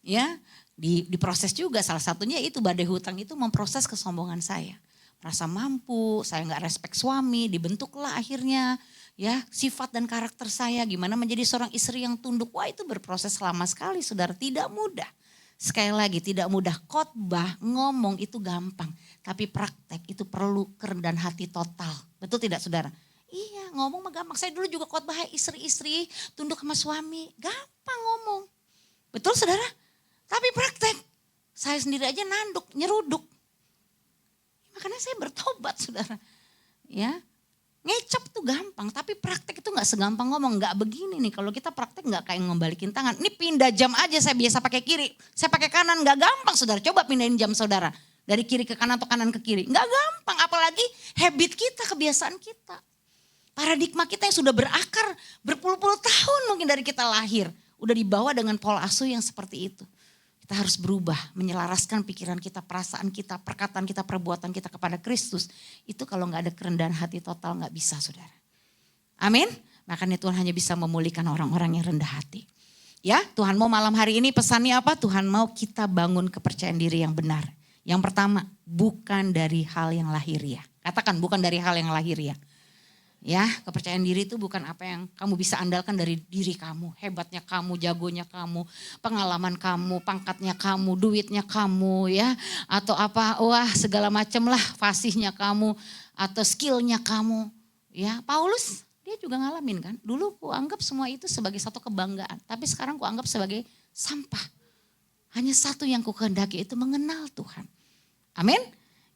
Ya diproses juga, salah satunya itu badai hutang itu memproses kesombongan saya. Merasa mampu, saya gak respect suami, dibentuklah akhirnya. Ya sifat dan karakter saya, gimana menjadi seorang istri yang tunduk. Wah itu berproses lama sekali saudara, tidak mudah. Sekali lagi tidak mudah, khotbah, ngomong itu gampang. Tapi praktek itu perlu kerendahan hati total. Betul tidak saudara? Iya ngomong mah gampang. Saya dulu juga khotbah istri-istri tunduk sama suami. Gampang ngomong. Betul saudara? Tapi praktek. Saya sendiri aja nanduk, nyeruduk. Makanya saya bertobat saudara. Ya, ngecap tuh gampang. Tapi praktek itu gak segampang ngomong. Gak begini nih. Kalau kita praktek gak kayak ngebalikin tangan. Ini pindah jam aja saya biasa pakai kiri. Saya pakai kanan gak gampang saudara. Coba pindahin jam saudara. Dari kiri ke kanan atau kanan ke kiri. Gak gampang. Apalagi habit kita, kebiasaan kita. Paradigma kita yang sudah berakar berpuluh-puluh tahun mungkin dari kita lahir. Udah dibawa dengan pola asuh yang seperti itu. Kita harus berubah, menyelaraskan pikiran kita, perasaan kita, perkataan kita, perbuatan kita kepada Kristus. Itu kalau gak ada kerendahan hati total gak bisa saudara. Amin. Makanya Tuhan hanya bisa memulihkan orang-orang yang rendah hati. Ya Tuhan mau malam hari ini pesannya apa? Tuhan mau kita bangun kepercayaan diri yang benar. Yang pertama, bukan dari hal yang lahiriah. Katakan bukan dari hal yang lahiriah. Ya, kepercayaan diri itu bukan apa yang kamu bisa andalkan dari diri kamu. Hebatnya kamu, jagonya kamu, pengalaman kamu, pangkatnya kamu, duitnya kamu ya. Atau apa, wah segala macam lah fasihnya kamu atau skillnya kamu. Ya, Paulus dia juga ngalamin kan. Dulu ku anggap semua itu sebagai satu kebanggaan. Tapi sekarang ku anggap sebagai sampah. Hanya satu yang ku kehendaki itu mengenal Tuhan. Amin.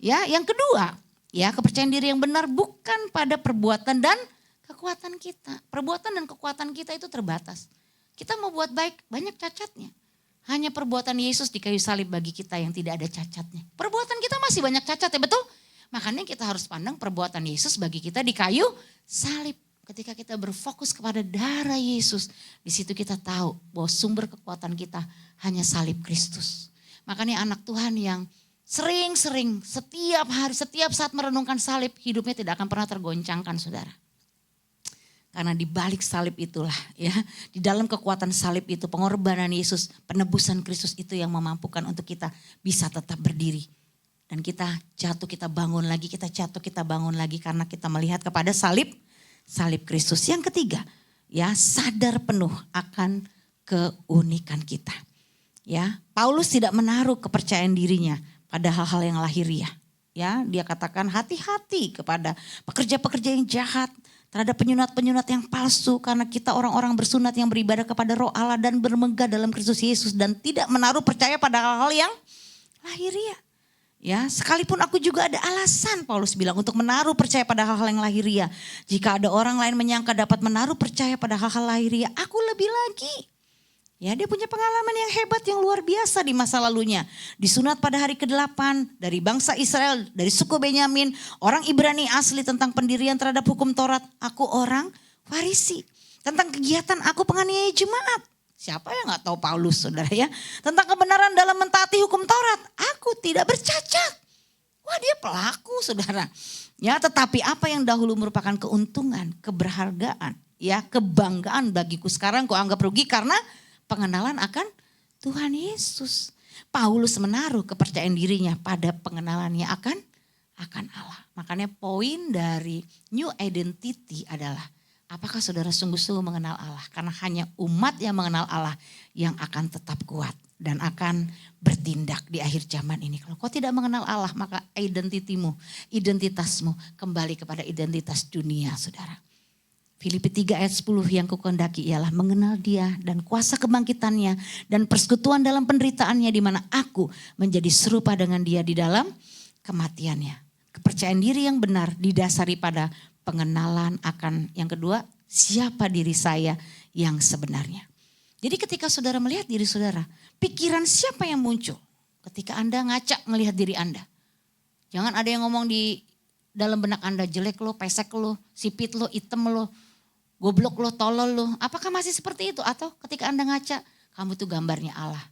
Ya, yang kedua. Ya, kepercayaan diri yang benar bukan pada perbuatan dan kekuatan kita. Perbuatan dan kekuatan kita itu terbatas. Kita mau buat baik, banyak cacatnya. Hanya perbuatan Yesus di kayu salib bagi kita yang tidak ada cacatnya. Perbuatan kita masih banyak cacat ya betul? Makanya kita harus pandang perbuatan Yesus bagi kita di kayu salib. Ketika kita berfokus kepada darah Yesus, di situ kita tahu bahwa sumber kekuatan kita hanya salib Kristus. Makanya anak Tuhan yang sering-sering, setiap hari, setiap saat merenungkan salib, hidupnya tidak akan pernah tergoncangkan saudara. Karena di balik salib itulah ya, di dalam kekuatan salib itu, pengorbanan Yesus, penebusan Kristus itu yang memampukan untuk kita bisa tetap berdiri. Dan kita jatuh, kita bangun lagi, kita jatuh, kita bangun lagi karena kita melihat kepada salib Kristus. Yang ketiga, ya sadar penuh akan keunikan kita. Ya, Paulus tidak menaruh kepercayaan dirinya pada hal-hal yang lahiriah. Ya, dia katakan hati-hati kepada pekerja-pekerja yang jahat, terhadap penyunat-penyunat yang palsu, karena kita orang-orang bersunat yang beribadah kepada Roh Allah dan bermegah dalam Kristus Yesus dan tidak menaruh percaya pada hal-hal yang lahiriah. Ya, sekalipun aku juga ada alasan, Paulus bilang, untuk menaruh percaya pada hal-hal yang lahiriah. Jika ada orang lain menyangka dapat menaruh percaya pada hal-hal lahiriah, aku lebih lagi. Ya, dia punya pengalaman yang hebat, yang luar biasa di masa lalunya. Disunat pada hari ke-8 dari bangsa Israel, dari suku Benyamin, orang Ibrani asli, tentang pendirian terhadap hukum Taurat. Aku orang Farisi. Tentang kegiatan aku penganiaya jemaat. Siapa yang gak tahu Paulus saudara ya. Tentang kebenaran dalam mentaati hukum Taurat. Aku tidak bercacat. Wah, dia pelaku saudara. Ya, tetapi apa yang dahulu merupakan keuntungan, keberhargaan, ya, kebanggaan bagiku, sekarang ku anggap rugi karena pengenalan akan Tuhan Yesus. Paulus menaruh kepercayaan dirinya pada pengenalannya akan Allah. Makanya poin dari new identity adalah, apakah saudara sungguh-sungguh mengenal Allah? Karena hanya umat yang mengenal Allah yang akan tetap kuat dan akan bertindak di akhir zaman ini. Kalau kau tidak mengenal Allah, maka identitasmu kembali kepada identitas dunia saudara. Filipi 3 ayat 10, yang kukehendaki ialah mengenal Dia dan kuasa kebangkitannya dan persekutuan dalam penderitaannya, di mana aku menjadi serupa dengan Dia di dalam kematiannya. Kepercayaan diri yang benar didasari pada pengenalan akan yang kedua, siapa diri saya yang sebenarnya. Jadi ketika saudara melihat diri saudara, pikiran siapa yang muncul ketika Anda ngaca melihat diri Anda? Jangan ada yang ngomong di dalam benak Anda, jelek lo, pesek lo, sipit lo, hitam lo, goblok lo, tolol lo. Apakah masih seperti itu? Atau ketika Anda ngaca, kamu tuh gambarnya Allah.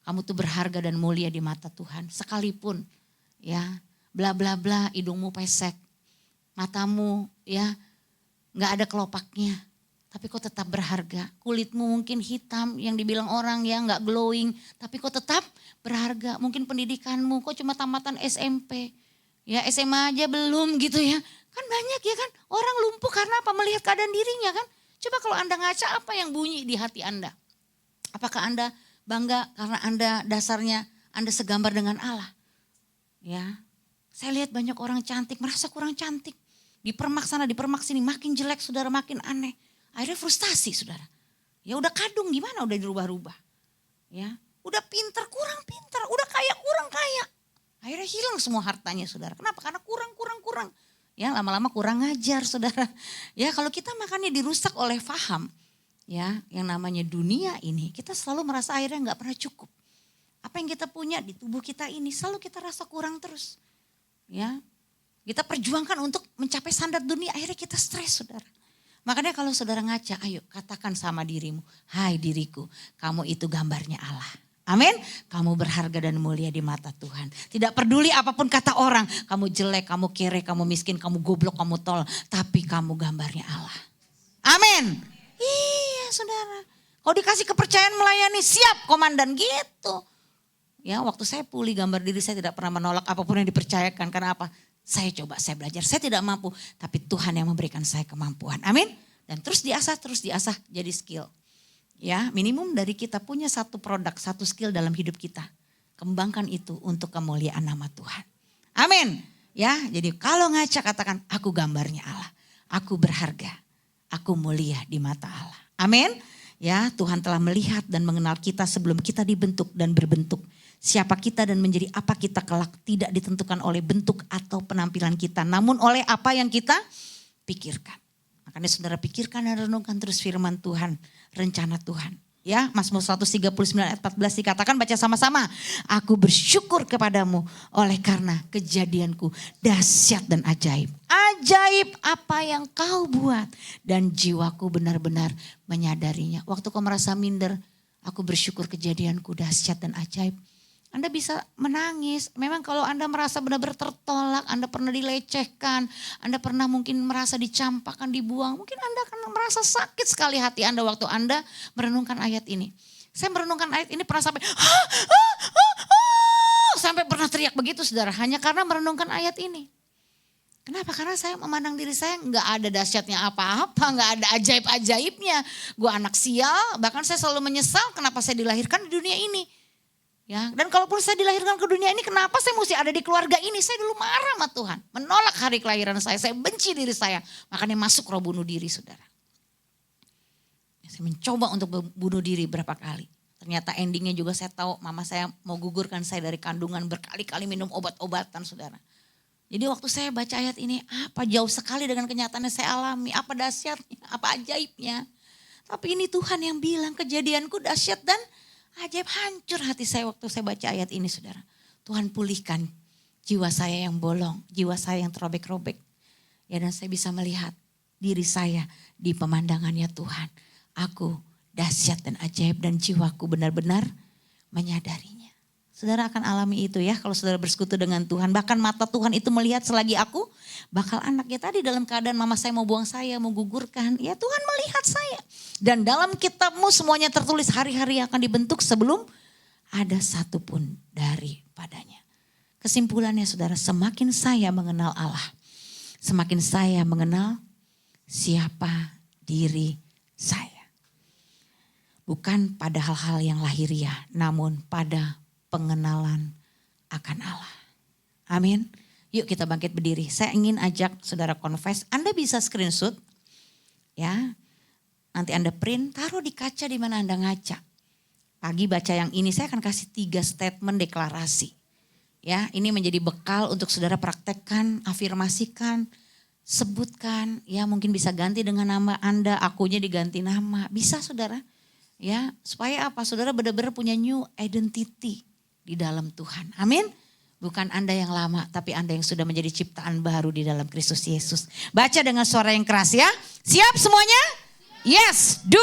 Kamu tuh berharga dan mulia di mata Tuhan. Sekalipun ya bla bla bla, hidungmu pesek, matamu ya gak ada kelopaknya. Tapi kok tetap berharga. Kulitmu mungkin hitam yang dibilang orang ya gak glowing. Tapi kok tetap berharga. Mungkin pendidikanmu kok cuma tamatan SMP. Ya SMA aja belum gitu ya. Kan banyak ya kan orang lumpuh karena apa? Melihat keadaan dirinya kan. Coba kalau Anda ngaca apa yang bunyi di hati Anda? Apakah Anda bangga karena Anda dasarnya Anda segambar dengan Allah? Ya, saya lihat banyak orang cantik merasa kurang cantik. Dipermak sana, dipermak sini, makin jelek saudara, makin aneh. Akhirnya frustasi saudara. Ya udah kadung gimana udah dirubah-rubah. Ya, udah pinter kurang pinter, udah kaya kurang kaya. Akhirnya hilang semua hartanya saudara. Kenapa? Karena kurang. Ya lama-lama kurang ngajar saudara. Ya kalau kita makanya dirusak oleh faham. Ya, yang namanya dunia ini kita selalu merasa akhirnya gak pernah cukup. Apa yang kita punya di tubuh kita ini selalu kita rasa kurang terus. Ya, kita perjuangkan untuk mencapai standar dunia, akhirnya kita stres saudara. Makanya kalau saudara ngaca, ayo katakan sama dirimu, hai diriku, kamu itu gambarnya Allah. Amin. Kamu berharga dan mulia di mata Tuhan. Tidak peduli apapun kata orang, kamu jelek, kamu kere, kamu miskin, kamu goblok, kamu tol, tapi kamu gambarnya Allah. Amin. Iya saudara, kalau dikasih kepercayaan melayani siap komandan gitu. Ya waktu saya pulih gambar diri saya tidak pernah menolak apapun yang dipercayakan. Karena apa? Saya coba, saya belajar, saya tidak mampu. Tapi Tuhan yang memberikan saya kemampuan. Amin. Dan terus diasah jadi skill. Ya minimum dari kita punya satu produk, satu skill dalam hidup kita. Kembangkan itu untuk kemuliaan nama Tuhan. Amin. Ya jadi kalau ngaca katakan aku gambarnya Allah. Aku berharga. Aku mulia di mata Allah. Amin. Ya, Tuhan telah melihat dan mengenal kita sebelum kita dibentuk dan berbentuk. Siapa kita dan menjadi apa kita kelak tidak ditentukan oleh bentuk atau penampilan kita, namun oleh apa yang kita pikirkan. Makanya saudara pikirkan dan renungkan terus firman Tuhan, rencana Tuhan. Ya, Mazmur 139 ayat 14 dikatakan, baca sama-sama. Aku bersyukur kepadamu oleh karena kejadianku dahsyat dan ajaib. Ajaib apa yang kau buat dan jiwaku benar-benar menyadarinya. Waktu kau merasa minder, aku bersyukur kejadianku dahsyat dan ajaib. Anda bisa menangis. Memang kalau Anda merasa benar-benar tertolak, Anda pernah dilecehkan, Anda pernah mungkin merasa dicampakkan, dibuang. Mungkin Anda akan merasa sakit sekali hati Anda waktu Anda merenungkan ayat ini. Saya merenungkan ayat ini pernah sampai pernah teriak begitu saudara. Hanya karena merenungkan ayat ini. Kenapa? Karena saya memandang diri saya nggak ada dahsyatnya apa-apa, nggak ada ajaib-ajaibnya. Gue anak sial, bahkan saya selalu menyesal kenapa saya dilahirkan di dunia ini. Ya, dan kalaupun saya dilahirkan ke dunia ini, kenapa saya mesti ada di keluarga ini? Saya dulu marah sama Tuhan, menolak hari kelahiran saya benci diri saya. Makanya masuk roh bunuh diri saudara. Saya mencoba untuk bunuh diri berapa kali. Ternyata endingnya juga saya tahu mama saya mau gugurkan saya dari kandungan, berkali-kali minum obat-obatan saudara. Jadi waktu saya baca ayat ini, apa jauh sekali dengan kenyataan yang saya alami, apa dahsyatnya, apa ajaibnya. Tapi ini Tuhan yang bilang kejadianku dahsyat dan ajaib. Hancur hati saya waktu saya baca ayat ini saudara. Tuhan pulihkan jiwa saya yang bolong, jiwa saya yang terobek-robek. Ya dan saya bisa melihat diri saya di pemandangannya Tuhan. Aku dahsyat dan ajaib dan jiwaku benar-benar menyadarinya. Saudara akan alami itu ya kalau saudara bersekutu dengan Tuhan. Bahkan mata Tuhan itu melihat selagi aku bakal anaknya tadi dalam keadaan mama saya mau buang saya, mau gugurkan. Ya Tuhan melihat saya. Dan dalam kitabmu semuanya tertulis hari-hari akan dibentuk sebelum ada satu pun daripadanya. Kesimpulannya saudara, semakin saya mengenal Allah, semakin saya mengenal siapa diri saya. Bukan pada hal-hal yang lahiriah, namun pada pengenalan akan Allah. Amin. Yuk kita bangkit berdiri. Saya ingin ajak saudara confess. Anda bisa screenshot. Ya. Nanti Anda print, taruh di kaca di mana Anda ngaca. Pagi baca yang ini, saya akan kasih 3 statement deklarasi. Ya, ini menjadi bekal untuk saudara praktekkan, afirmasikan. sebutkan, ya mungkin bisa ganti dengan nama Anda, akunya diganti nama. Bisa saudara, ya supaya apa? Saudara benar-benar punya new identity di dalam Tuhan. Amin. Bukan Anda yang lama, tapi Anda yang sudah menjadi ciptaan baru di dalam Kristus Yesus. Baca dengan suara yang keras ya. Siap semuanya? Yes, 2,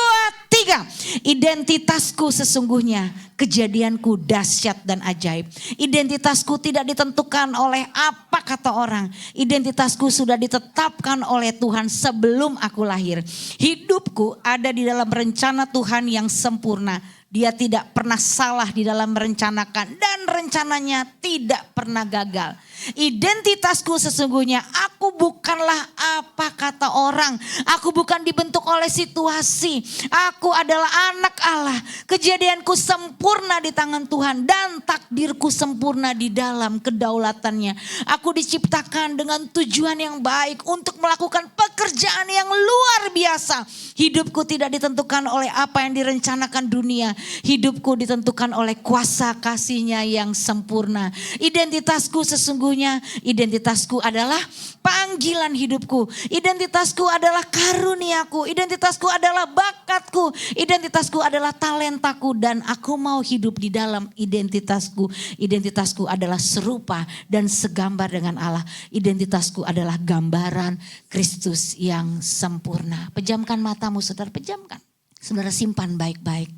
3. Identitasku sesungguhnya, kejadianku dahsyat dan ajaib. Identitasku tidak ditentukan oleh apa kata orang. Identitasku sudah ditetapkan oleh Tuhan sebelum aku lahir. Hidupku ada di dalam rencana Tuhan yang sempurna. Dia tidak pernah salah di dalam merencanakan dan rencananya tidak pernah gagal. Identitasku sesungguhnya, aku bukanlah apa kata orang. Aku bukan dibentuk oleh situasi. Aku adalah anak Allah. Kejadianku sempurna di tangan Tuhan dan takdirku sempurna di dalam kedaulatannya. Aku diciptakan dengan tujuan yang baik untuk melakukan pekerjaan yang luar biasa. Hidupku tidak ditentukan oleh apa yang direncanakan dunia. Hidupku ditentukan oleh kuasa kasih-Nya yang sempurna. Identitasku sesungguhnya, identitasku adalah panggilan hidupku. Identitasku adalah karuniaku. Identitasku adalah bakatku. Identitasku adalah talentaku dan aku mau hidup di dalam identitasku. Identitasku adalah serupa dan segambar dengan Allah. Identitasku adalah gambaran Kristus yang sempurna. Pejamkan matamu saudara, pejamkan. Saudara simpan baik-baik.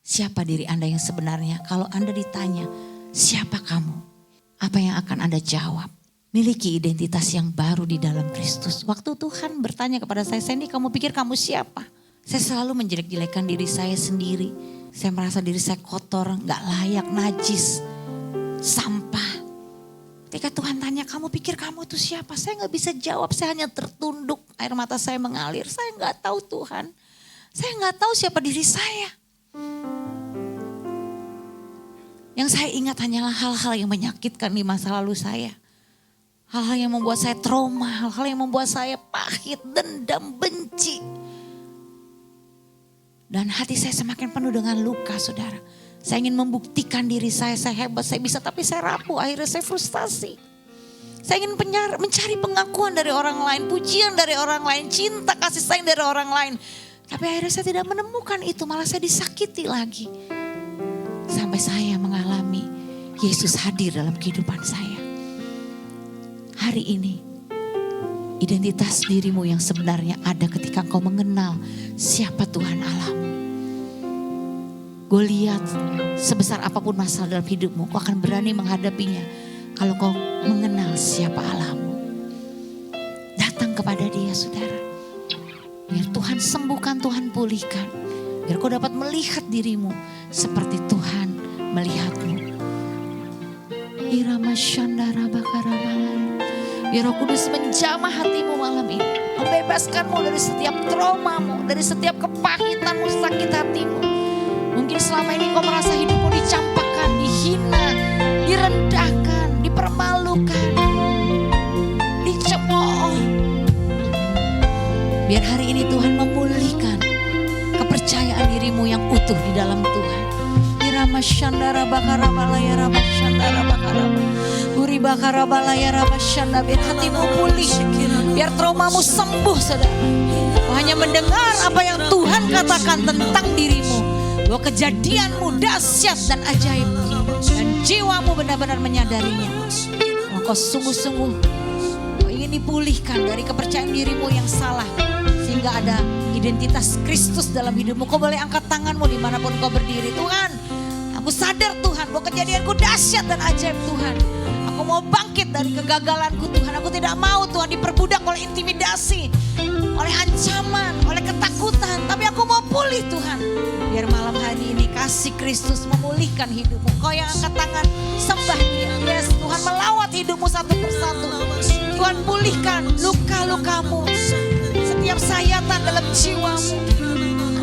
Siapa diri Anda yang sebenarnya? Kalau Anda ditanya, siapa kamu? Apa yang akan Anda jawab? Miliki identitas yang baru di dalam Kristus. Waktu Tuhan bertanya kepada saya, Sandy kamu pikir kamu siapa? Saya selalu menjelek-jelekan diri saya sendiri. Saya merasa diri saya kotor, gak layak, najis, sampah. Ketika Tuhan tanya, kamu pikir kamu itu siapa? Saya gak bisa jawab, saya hanya tertunduk. Air mata saya mengalir, saya gak tahu Tuhan. Saya gak tahu siapa diri saya. Yang saya ingat hanyalah hal-hal yang menyakitkan di masa lalu saya. Hal-hal yang membuat saya trauma, hal-hal yang membuat saya pahit, dendam, benci. Dan hati saya semakin penuh dengan luka saudara. Saya ingin membuktikan diri saya hebat, saya bisa, tapi saya rapuh, akhirnya saya frustasi. Saya ingin mencari pengakuan dari orang lain, pujian dari orang lain, cinta, kasih sayang dari orang lain. Tapi akhirnya saya tidak menemukan itu, malah saya disakiti lagi. Sampai saya mengalami Yesus hadir dalam kehidupan saya. Hari ini identitas dirimu yang sebenarnya ada ketika kau mengenal siapa Tuhan Allahmu. Goliat sebesar apapun masalah dalam hidupmu, kau akan berani menghadapinya kalau kau mengenal siapa Allahmu. Datang kepada Dia saudara. Biar Tuhan sembuhkan, Tuhan pulihkan. Biar kau dapat melihat dirimu seperti Tuhan melihatmu. Irama Shandara Bakarabalaya. Biar Roh Kudus menjamah hatimu malam ini. Membebaskanmu dari setiap traumamu, dari setiap kepahitanmu, sakit hatimu. Mungkin selama ini kau merasa hidupmu dicampakkan, dihina, direndahkan, dipermalukan, dicemooh. Biar hari ini Tuhan memulihkan kepercayaan dirimu yang utuh di dalam Tuhan. Irama Shandara Bakarabalaya Rama Shandara Bakaraba. Uri Bakarabalaya Rama Shandara. Biar hatimu pulih, biar traumamu sembuh saudara. Kau hanya mendengar apa yang Tuhan katakan tentang dirimu. Bahwa kejadianmu dahsyat dan ajaib. Dan jiwamu benar-benar menyadarinya. Kau sungguh-sungguh kau ingin dipulihkan dari kepercayaan dirimu yang salah. Sehingga ada identitas Kristus dalam hidupmu. Kau boleh angkat tanganmu dimanapun kau berdiri. Tuhan, aku sadar Tuhan bahwa kejadianku dahsyat dan ajaib Tuhan. Aku mau bangkit dari kegagalanku Tuhan. Aku tidak mau Tuhan diperbudak oleh intimidasi, oleh ancaman, oleh ketakutan. Tapi aku mau pulih Tuhan. Biar malam hari ini kasih Kristus memulihkan hidupmu. Kau yang angkat tangan, sembah Dia. Yes, Tuhan melawat hidupmu satu persatu. Tuhan pulihkan luka-lukamu. Setiap sayatan dalam jiwamu.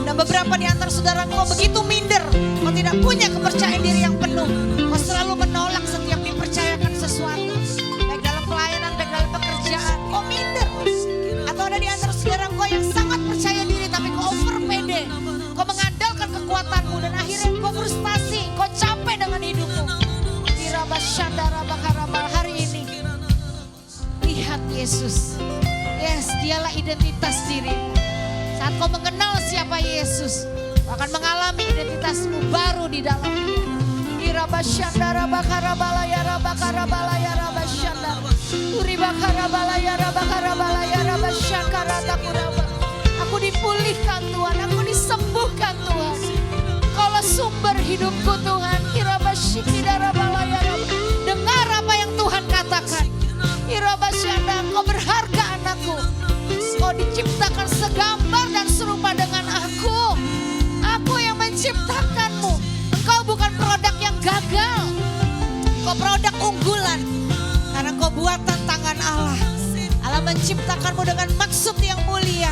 Ada beberapa di antara saudara kau begitu minder. Kau tidak punya kepercayaan diri yang penuh. Kau selalu menolak setiap dipercayakan sesuatu. Baik dalam pelayanan, baik dalam pekerjaan. Kau minder. Atau ada di antara saudara kau yang sangat percaya diri tapi kau over pede. Kau mengandalkan kekuatanmu dan akhirnya kau frustasi. Kau capek dengan hidupmu. Dirabah Shandara Bakarabal hari ini. Lihat Yesus. dialah identitas dirimu. Saat kau mengenal siapa Yesus, kau akan mengalami identitasmu baru di dalam dia. Irabasyandara bakarabala ya rabakarabala ya rabasyandara. Uribakarabala ya rabakarabala ya rabasyakara takuraba. Aku dipulihkan Tuhan, aku disembuhkan Tuhan. Kaulah sumber hidupku Tuhan. Irabasyikidara ya rab. Dengar apa yang Tuhan katakan. Irabasyandara, kau berharga anakku. Kau diciptakan segambar dan serupa dengan aku. Aku yang menciptakanmu. Engkau bukan produk yang gagal. Kau produk unggulan. Karena kau buatan tangan Allah. Allah menciptakanmu dengan maksud yang mulia.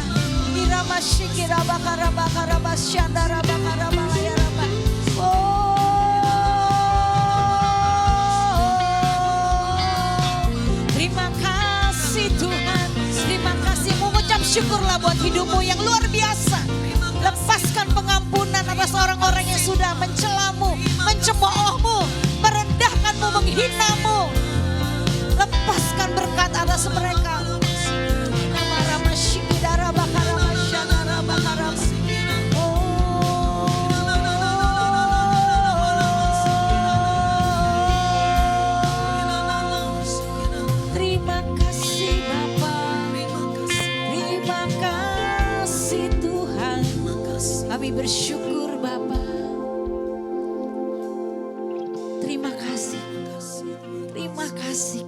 Terima kasih Tuhan. Terima kasih. Mengucap syukurlah buat hidupmu yang luar biasa. Lepaskan pengampunan atas orang-orang yang sudah mencelamu, mencemoohmu, merendahkanmu, menghinamu. Lepaskan berkat atas mereka. Terima kasih Bapa. Terima kasih Tuhan. Kami bersyukur Bapa. Terima kasih. Terima kasih.